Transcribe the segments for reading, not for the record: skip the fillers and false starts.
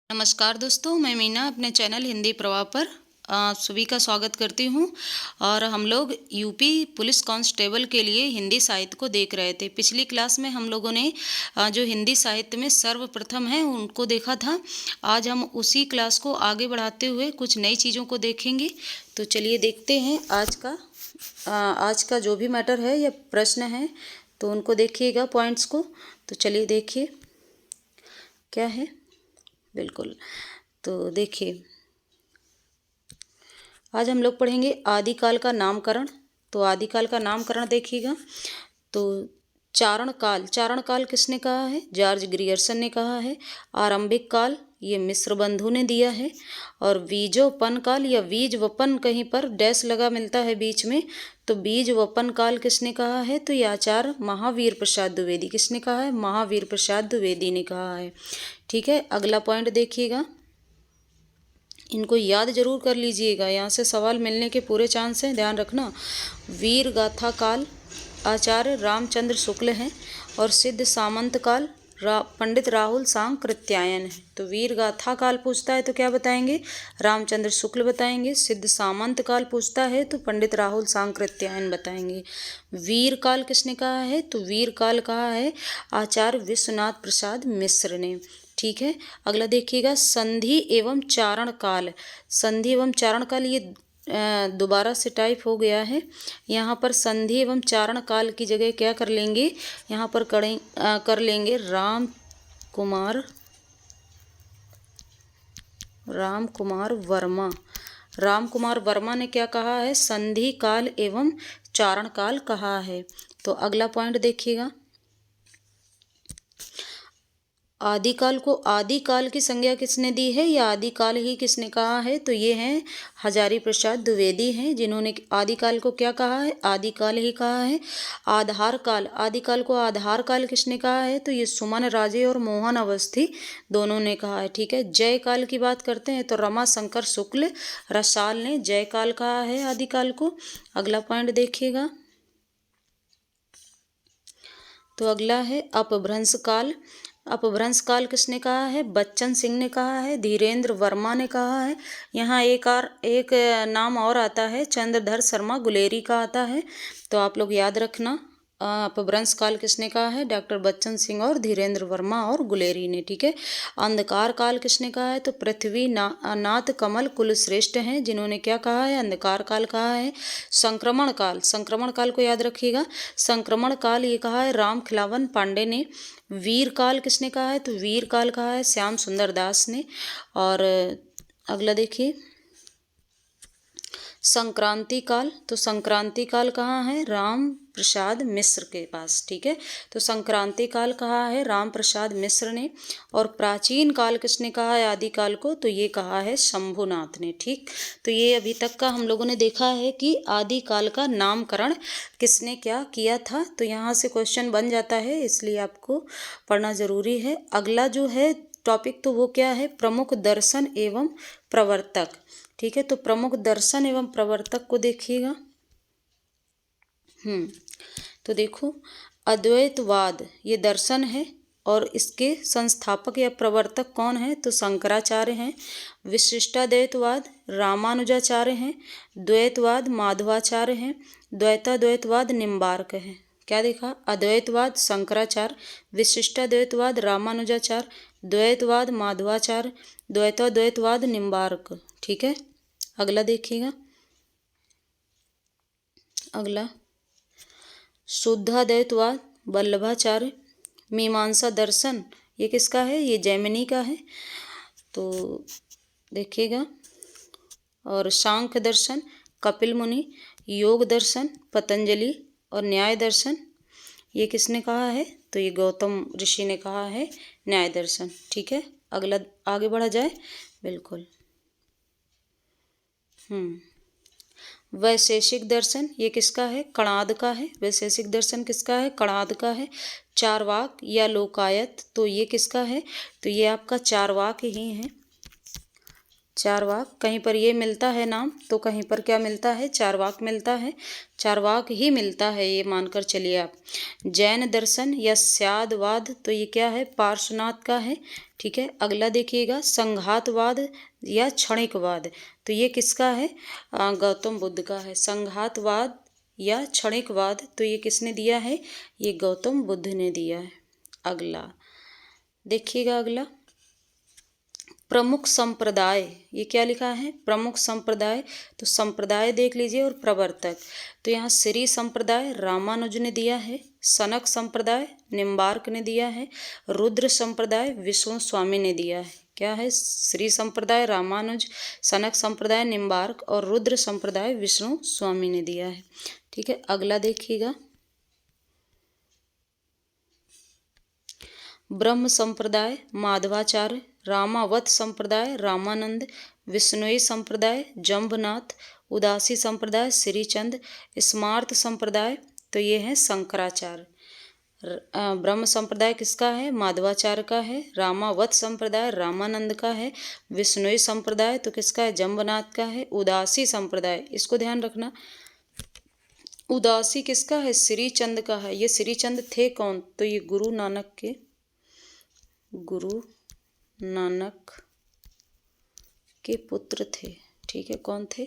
नमस्कार दोस्तों, मैं मीना अपने चैनल हिंदी प्रवाह पर आप सभी का स्वागत करती हूं। और हम लोग यूपी पुलिस कांस्टेबल के लिए हिंदी साहित्य को देख रहे थे। पिछली क्लास में हम लोगों ने जो हिंदी साहित्य में सर्वप्रथम है उनको देखा था। आज हम उसी क्लास को आगे बढ़ाते हुए कुछ नई चीज़ों को देखेंगे। तो चलिए देखते हैं आज का जो भी मैटर है या प्रश्न है तो उनको देखिएगा पॉइंट्स को। तो चलिए देखिए क्या है। बिल्कुल, तो देखिए आज हम लोग पढ़ेंगे आदिकाल का नामकरण। तो आदिकाल का नामकरण देखिएगा। तो चारण काल किसने कहा है? जॉर्ज ग्रियर्सन ने कहा है। आरंभिक काल ये मिस्र बंधु ने दिया है। और बीजोपन काल या बीज वपन कहीं पर डैश लगा मिलता है बीच में, तो बीज वपन काल किसने कहा है? तो ये आचार्य महावीर प्रसाद द्विवेदी। किसने कहा है? महावीर प्रसाद द्विवेदी ने कहा है। ठीक है, अगला पॉइंट देखिएगा, इनको याद जरूर कर लीजिएगा, यहाँ से सवाल मिलने के पूरे चांस हैं, ध्यान रखना। वीर गाथा काल आचार्य रामचंद्र शुक्ल हैं और सिद्ध सामंत काल पंडित राहुल सांकृत्यायन है। तो वीर गाथा काल पूछता है तो क्या बताएंगे? रामचंद्र शुक्ल बताएंगे। सिद्ध सामंत काल पूछता है तो पंडित राहुल सांकृत्यायन बताएंगे। वीर काल किसने कहा है? तो वीर काल कहा है आचार्य विश्वनाथ प्रसाद मिश्र ने। ठीक है, अगला देखिएगा संधि एवं चारण काल। संधि एवं चारण काल ये दोबारा से टाइप हो गया है। यहाँ पर संधि एवं चारण काल की जगह क्या कर लेंगे? यहाँ पर कर लेंगे राम कुमार वर्मा। राम कुमार वर्मा ने क्या कहा है? संधि काल एवं चारण काल कहा है। तो अगला पॉइंट देखिएगा, आदिकाल को आदिकाल की संज्ञा किसने दी है या आदिकाल ही किसने कहा है? तो ये हैं हजारी प्रसाद द्विवेदी हैं, जिन्होंने आदिकाल को क्या कहा है? आदिकाल ही कहा है। आधार काल, आदिकाल को आधार काल किसने कहा है? तो ये सुमन राजे और मोहन अवस्थी दोनों ने कहा है। ठीक है, जय काल की बात करते हैं तो रमा शंकर शुक्ल रसाल ने जय काल कहा है आदिकाल को। अगला पॉइंट देखिएगा, तो अगला है अपभ्रंश काल। अपभ्रंश काल किसने कहा है? बच्चन सिंह ने कहा है। धीरेन्द्र वर्मा ने कहा है। यहाँ एक नाम और आता है, चंद्रधर शर्मा गुलेरी का आता है, तो आप लोग याद रखना। अपभ्रंश काल किसने कहा है? डॉक्टर बच्चन सिंह और धीरेन्द्र वर्मा और गुलेरी ने। ठीक है, अंधकार काल किसने कहा है? तो पृथ्वी नाथ कमल कुलश्रेष्ठ हैं, जिन्होंने क्या कहा है? अंधकार काल कहा है। संक्रमण काल, संक्रमण काल को याद रखिएगा। संक्रमण काल ये कहा है राम खिलावन पांडे ने। वीर काल किसने कहा है? तो वीर काल कहा है श्याम सुंदर दास ने। और अगला देखिए संक्रांति काल। तो संक्रांति काल कहाँ है? राम प्रसाद मिश्र के पास। ठीक है, तो संक्रांति काल कहा है राम प्रसाद मिश्र ने। और प्राचीन काल किसने कहा है आदिकाल को? तो ये कहा है शंभुनाथ ने। ठीक, तो ये अभी तक का हम लोगों ने देखा है कि आदिकाल का नामकरण किसने क्या किया था। तो यहाँ से क्वेश्चन बन जाता है, इसलिए आपको पढ़ना जरूरी है। अगला जो है टॉपिक तो वो क्या है? प्रमुख दर्शन एवं प्रवर्तक। ठीक है, तो प्रमुख दर्शन एवं प्रवर्तक को देखिएगा। तो देखो, अद्वैतवाद ये दर्शन है और इसके संस्थापक या प्रवर्तक कौन है? तो शंकराचार्य हैं। विशिष्टाद्वैतवाद रामानुजाचार्य हैं। द्वैतवाद माधवाचार्य हैं। द्वैताद्वैतवाद निम्बार्क है। क्या देखा? अद्वैतवाद शंकराचार्य, विशिष्टाद्वैतवाद रामानुजाचार्य, द्वैतवाद माधवाचार्य, द्वैताद्वैतवाद निम्बार्क। ठीक है, अगला देखिएगा। अगला शुद्धाद्वैतवाद वल्लभाचार्य। मीमांसा दर्शन ये किसका है? ये जैमिनी का है, तो देखिएगा। और सांख्य दर्शन कपिल मुनि। योग दर्शन पतंजलि। और न्याय दर्शन ये किसने कहा है? तो ये गौतम ऋषि ने कहा है न्याय दर्शन। ठीक है, अगला आगे बढ़ा जाए। बिल्कुल, वैशेषिक दर्शन ये किसका है? कणाद का है। वैशेषिक दर्शन किसका है? कणाद का है। चारवाक या लोकायत तो ये किसका है? तो ये आपका चारवाक ही है। चारवाक, कहीं पर ये मिलता है नाम तो कहीं पर क्या मिलता है, चारवाक मिलता है, चारवाक ही मिलता है, ये मानकर चलिए आप। जैन दर्शन या स्यादवाद, तो ये क्या है, पार्श्वनाथ का है। ठीक है, अगला देखिएगा, संघातवाद या क्षणिकवाद, तो ये किसका है, गौतम बुद्ध का है। संघातवाद या क्षणिकवाद, तो ये किसने दिया है, ये गौतम बुद्ध ने दिया है। अगला देखिएगा, अगला प्रमुख संप्रदाय, ये क्या लिखा है, प्रमुख संप्रदाय, तो संप्रदाय देख लीजिए और प्रवर्तक, तो यहाँ श्री संप्रदाय रामानुज ने दिया है, सनक संप्रदाय निम्बार्क ने दिया है, रुद्र संप्रदाय विष्णु स्वामी ने दिया है। क्या है, श्री संप्रदाय रामानुज, सनक संप्रदाय निम्बार्क और रुद्र संप्रदाय विष्णु स्वामी ने दिया है। ठीक है, अगला देखिएगा, ब्रह्म संप्रदाय माधवाचार्य, रामावत संप्रदाय रामानंद, विष्णुई संप्रदाय जम्बनाथ, उदासी संप्रदाय श्रीचंद, स्मार्त संप्रदाय, तो ये है शंकराचार्य। ब्रह्म संप्रदाय किसका है, माधवाचार्य का है, रामावत संप्रदाय रामानंद का है, विष्णुई संप्रदाय तो किसका है, जम्बनाथ का है, उदासी संप्रदाय, इसको ध्यान रखना, उदासी किसका है, श्रीचंद का है। ये श्रीचंद थे कौन, तो ये गुरु नानक के पुत्र थे। ठीक है, कौन थे,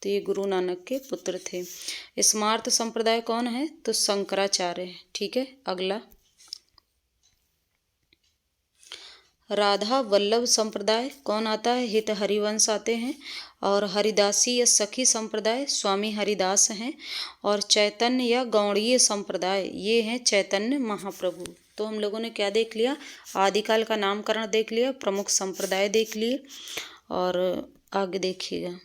तो ये गुरु नानक के पुत्र थे। स्मार्त संप्रदाय कौन है, तो शंकराचार्य है। ठीक है, अगला राधा वल्लभ संप्रदाय कौन आता है, हित हरिवंश आते हैं, और हरिदासी या सखी संप्रदाय स्वामी हरिदास हैं, और चैतन्य या गौड़ीय संप्रदाय ये हैं चैतन्य महाप्रभु। तो हम लोगों ने क्या देख लिया, आदिकाल का नामकरण देख लिया, प्रमुख संप्रदाय देख लिए, और आगे देखिएगा,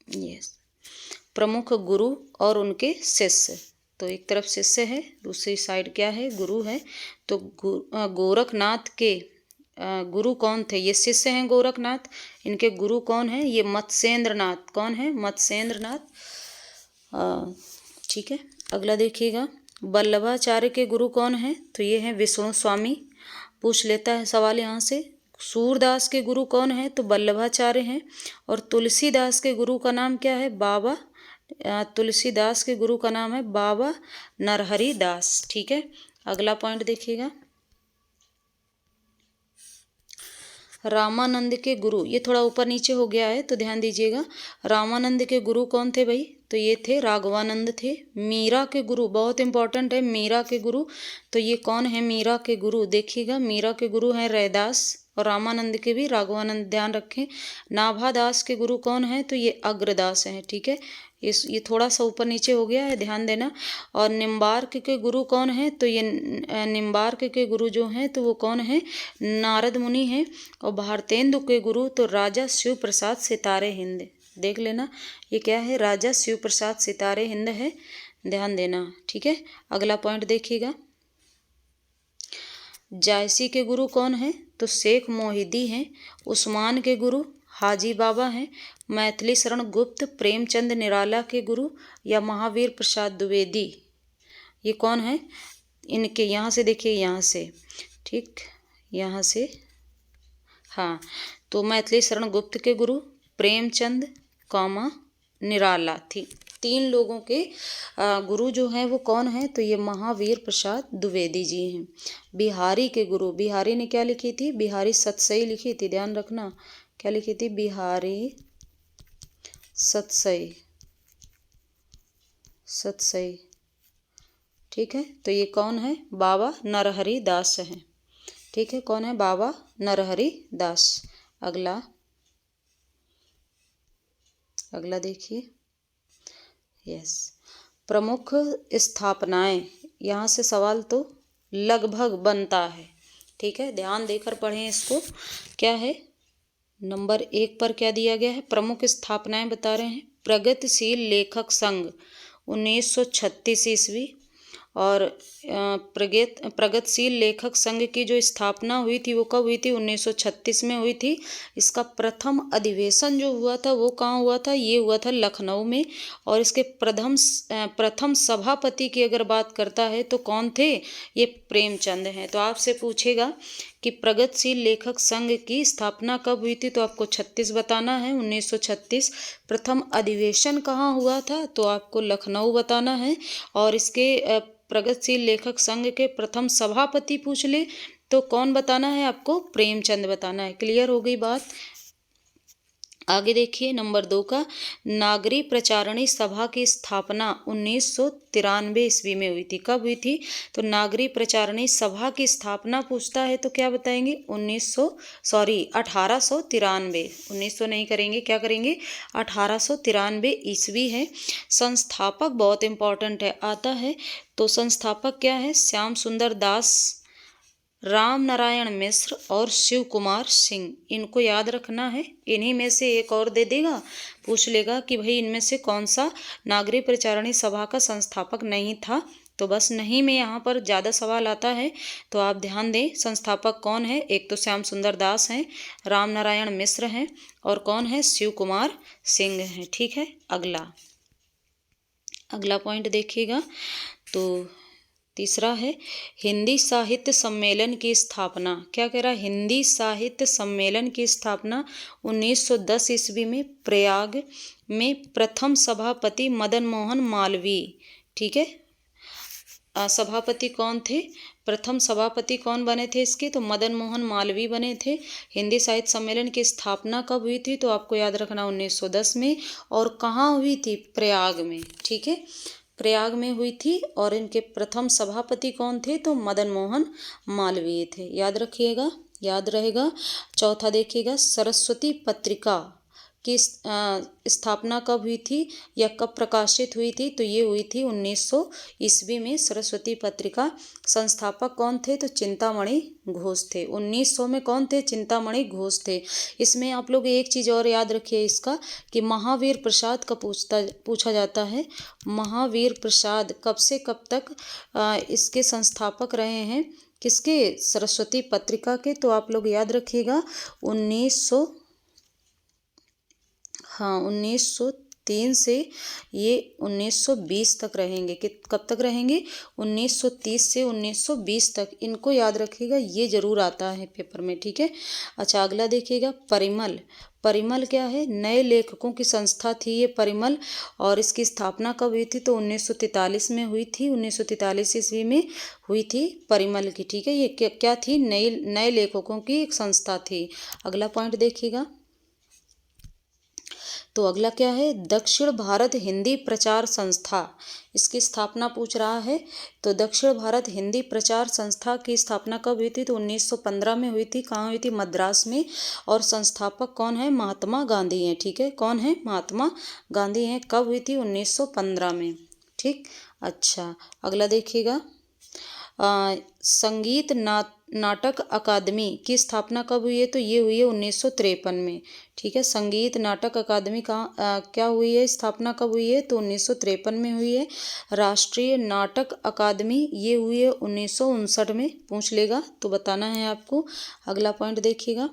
यस, प्रमुख गुरु और उनके शिष्य, तो एक तरफ शिष्य है, दूसरी साइड क्या है, गुरु है। तो गोरखनाथ के गुरु कौन थे, ये शिष्य हैं गोरखनाथ, इनके गुरु कौन है, ये मत्स्येंद्रनाथ, कौन है, मत्स्येंद्रनाथ। ठीक है, अगला देखिएगा, वल्लभाचार्य के गुरु कौन है, तो ये हैं विष्णु स्वामी, पूछ लेता है सवाल यहाँ से। सूरदास के गुरु कौन है, तो वल्लभाचार्य हैं, और तुलसीदास के गुरु का नाम क्या है, बाबा, तुलसीदास के गुरु का नाम है बाबा नरहरि दास। ठीक है, अगला पॉइंट देखिएगा, रामानंद के गुरु, ये थोड़ा ऊपर नीचे हो गया है तो ध्यान दीजिएगा। रामानंद के गुरु कौन थे भाई, तो ये थे राघवानंद थे। मीरा के गुरु बहुत इंपॉर्टेंट है, मीरा के गुरु, तो ये कौन है, मीरा के गुरु देखिएगा, मीरा के गुरु हैं रैदास, और रामानंद के भी राघवानंद, ध्यान रखें। नाभादास के गुरु कौन है, तो ये अग्रदास हैं। ठीक है, ये थोड़ा सा ऊपर नीचे हो गया है, ध्यान देना। और निम्बार्क के गुरु कौन है, तो ये निम्बार्क के गुरु जो हैं तो वो कौन है, नारद मुनि हैं। और भारतेंदु के गुरु तो राजा शिव प्रसाद सितारे हिंद, देख लेना ये क्या है, राजा शिव प्रसाद सितारे हिंद है, ध्यान देना। ठीक है, अगला पॉइंट देखिएगा, जायसी के गुरु कौन है, तो शेख मोहिदी हैं। उस्मान के गुरु हाजी बाबा हैं। मैथिली शरण गुप्त प्रेमचंद निराला के गुरु या महावीर प्रसाद द्विवेदी, ये कौन है, इनके यहाँ से देखिए, यहाँ से, ठीक, यहाँ से, हाँ, तो मैथिली शरण गुप्त के गुरु प्रेमचंद निराला थी, तीन लोगों के गुरु जो हैं वो कौन है, तो ये महावीर प्रसाद द्विवेदी जी हैं। बिहारी के गुरु, बिहारी ने क्या लिखी थी, बिहारी सतसई लिखी थी, ध्यान रखना, क्या लिखी थी, बिहारी सतसई, ठीक है, तो ये कौन है, बाबा नरहरि दास हैं। ठीक है, कौन है, बाबा नरहरि दास। अगला देखिए, यस, प्रमुख स्थापनाएं, यहाँ से सवाल तो लगभग बनता है। ठीक है, ध्यान देकर पढ़ें इसको, क्या है, नंबर 1 पर क्या दिया गया है, प्रमुख स्थापनाएं बता रहे हैं। प्रगतिशील लेखक संघ 1936 ईस्वी, और प्रगतिशील लेखक संघ की जो स्थापना हुई थी वो कब हुई थी, 1936 में हुई थी। इसका प्रथम अधिवेशन जो हुआ था वो कहाँ हुआ था, ये हुआ था लखनऊ में। और इसके प्रथम सभापति की अगर बात करता है तो कौन थे, ये प्रेमचंद हैं। तो आपसे पूछेगा कि प्रगतिशील लेखक संघ की स्थापना कब हुई थी, तो आपको 36 बताना है, 1936। प्रथम अधिवेशन कहाँ हुआ था, तो आपको लखनऊ बताना है। और इसके प्रगतिशील लेखक संघ के प्रथम सभापति पूछ ले तो कौन बताना है आपको, प्रेमचंद बताना है। क्लियर हो गई बात। आगे देखिए नंबर 2 का, नागरी प्रचारणी सभा की स्थापना 1993 ईस्वी में हुई थी। कब हुई थी, तो नागरी प्रचारणी सभा की स्थापना पूछता है तो क्या बताएंगे, 1893। 1900 नहीं करेंगे, क्या करेंगे, 1893 ईस्वी है। संस्थापक बहुत इंपॉर्टेंट है, आता है तो संस्थापक क्या है, श्याम सुंदर दास, राम नारायण मिश्र और शिव कुमार सिंह। इनको याद रखना है। इन्हीं में से एक और दे देगा, पूछ लेगा कि भाई इनमें से कौन सा नागरिक प्रचारणी सभा का संस्थापक नहीं था, तो बस नहीं में यहाँ पर ज़्यादा सवाल आता है, तो आप ध्यान दें संस्थापक कौन है। एक तो श्याम सुंदर दास हैं, राम नारायण मिश्र हैं और कौन है, शिव कुमार सिंह हैं। ठीक है, अगला पॉइंट देखिएगा। तो तीसरा है, हिंदी साहित्य सम्मेलन की स्थापना। क्या कह रहा है, हिंदी साहित्य सम्मेलन की स्थापना 1910 ईस्वी में प्रयाग में प्रथम सभापति मदन मोहन मालवीय। ठीक है, सभापति कौन थे, प्रथम सभापति कौन बने थे इसके, तो मदन मोहन मालवीय बने थे। हिंदी साहित्य सम्मेलन की स्थापना कब हुई थी, तो आपको याद रखना 1910 में। और कहाँ हुई थी, प्रयाग में। ठीक है, प्रयाग में हुई थी। और इनके प्रथम सभापति कौन थे, तो मदन मोहन मालवीय थे। याद रखिएगा, याद रहेगा। चौथा देखिएगा, सरस्वती पत्रिका की स्थापना कब हुई थी या कब प्रकाशित हुई थी, तो ये हुई थी 1900 ईस्वी में सरस्वती पत्रिका। संस्थापक कौन थे, तो चिंतामणि घोष थे। 1900 में कौन थे, चिंतामणि घोष थे। इसमें आप लोग एक चीज़ और याद रखिए इसका, कि महावीर प्रसाद का पूछा जाता है। महावीर प्रसाद कब से कब तक इसके संस्थापक रहे हैं, किसके, सरस्वती पत्रिका के, तो आप लोग याद रखिएगा 1903 से ये 1920 तक रहेंगे। कि कब तक रहेंगे, 1930 से 1920 तक। इनको याद रखिएगा, ये जरूर आता है पेपर में। ठीक है, अच्छा अगला देखिएगा, परिमल। परिमल क्या है, नए लेखकों की संस्था थी ये परिमल। और इसकी स्थापना कब हुई थी, तो 1943 में हुई थी। 1943 ईस्वी में हुई थी परिमल की। ठीक है, ये क्या थी, नए लेखकों की एक संस्था थी। अगला पॉइंट देखिएगा, तो अगला क्या है, दक्षिण भारत हिंदी प्रचार संस्था। इसकी स्थापना पूछ रहा है। तो दक्षिण भारत हिंदी प्रचार संस्था की स्थापना कब हुई थी, तो 1915 में हुई थी। कहाँ हुई थी, मद्रास में। और संस्थापक कौन है, महात्मा गांधी हैं। ठीक है, कौन है, महात्मा गांधी हैं। कब हुई थी, 1915 में। ठीक, अच्छा अगला देखिएगा, संगीत नाटक अकादमी की स्थापना कब हुई है, तो ये हुई है 1953 में। ठीक है, संगीत नाटक अकादमी का क्या हुई है, स्थापना कब हुई है, तो 1953 में हुई है। राष्ट्रीय नाटक अकादमी ये हुई है 1959 में। पूछ लेगा तो बताना है आपको। अगला पॉइंट देखिएगा,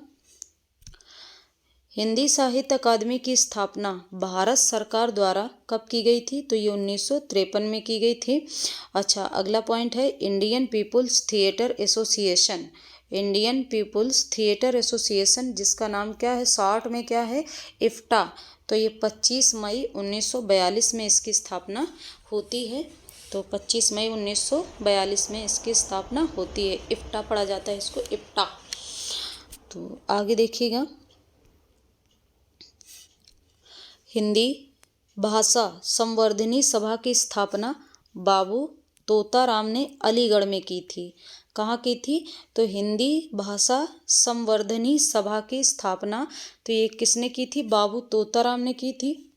हिंदी साहित्य अकादमी की स्थापना भारत सरकार द्वारा कब की गई थी, तो ये 1953 में की गई थी। अच्छा अगला पॉइंट है, Indian people's theatre association. Indian people's theatre association, जिसका नाम क्या है, शॉर्ट में क्या है, इफ्टा। तो ये 25 मई 1942 में इसकी स्थापना होती है। तो 25 मई 1942 में इसकी स्थापना होती है। इफ्टा पढ़ा जाता है इसको, इफ्टा। तो आगे देखिएगा, हिंदी भाषा संवर्धनी सभा की स्थापना बाबू तोताराम ने अलीगढ़ में की थी। कहाँ की थी, तो हिंदी भाषा संवर्धनी सभा की स्थापना तो ये किसने की थी, बाबू तोताराम ने की थी।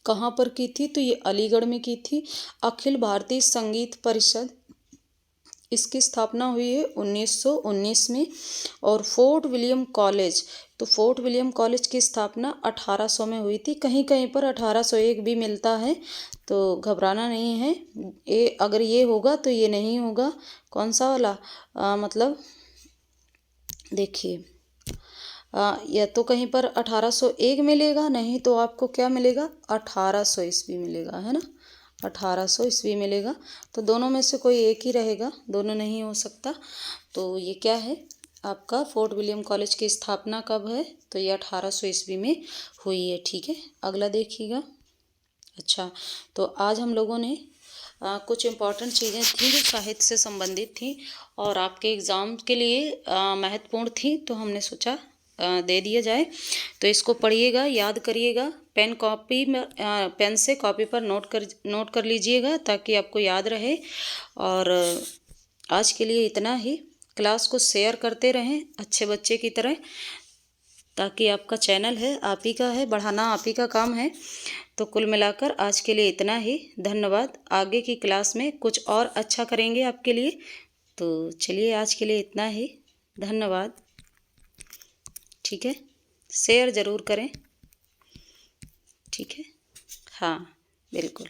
कहाँ पर की थी, तो ये अलीगढ़ में की थी। अखिल भारतीय संगीत परिषद, इसकी स्थापना हुई है 1919 में। और फोर्ट विलियम कॉलेज, तो फोर्ट विलियम कॉलेज की स्थापना 1800 में हुई थी। कहीं कहीं पर 1801 भी मिलता है, तो घबराना नहीं है। अगर ये होगा तो ये नहीं होगा। कौन सा वाला, मतलब देखिए, या तो कहीं पर 1801 मिलेगा, नहीं तो आपको क्या मिलेगा, 1800 ईस्वी मिलेगा, है ना, 1800 ईस्वी मिलेगा। तो दोनों में से कोई एक ही रहेगा, दोनों नहीं हो सकता। तो ये क्या है, आपका फोर्ट विलियम कॉलेज की स्थापना कब है? तो ये 1800 ईस्वी में हुई है। ठीक है, अगला देखिएगा। अच्छा, तो आज हम लोगों ने कुछ इम्पॉर्टेंट चीज़ें थी जो साहित्य से संबंधित थी और आपके एग्ज़ाम के लिए महत्वपूर्ण थी, तो हमने सोचा दे दिया जाए। तो इसको पढ़िएगा, याद करिएगा, पेन से कॉपी पर नोट कर लीजिएगा ताकि आपको याद रहे। और आज के लिए इतना ही। क्लास को शेयर करते रहें अच्छे बच्चे की तरह, ताकि आपका चैनल है, आप ही का है, बढ़ाना आप ही का काम है। तो कुल मिलाकर आज के लिए इतना ही। धन्यवाद। आगे की क्लास में कुछ और अच्छा करेंगे आपके लिए। तो चलिए, आज के लिए इतना ही। धन्यवाद। ठीक है, शेयर ज़रूर करें। ठीक है, हाँ बिल्कुल।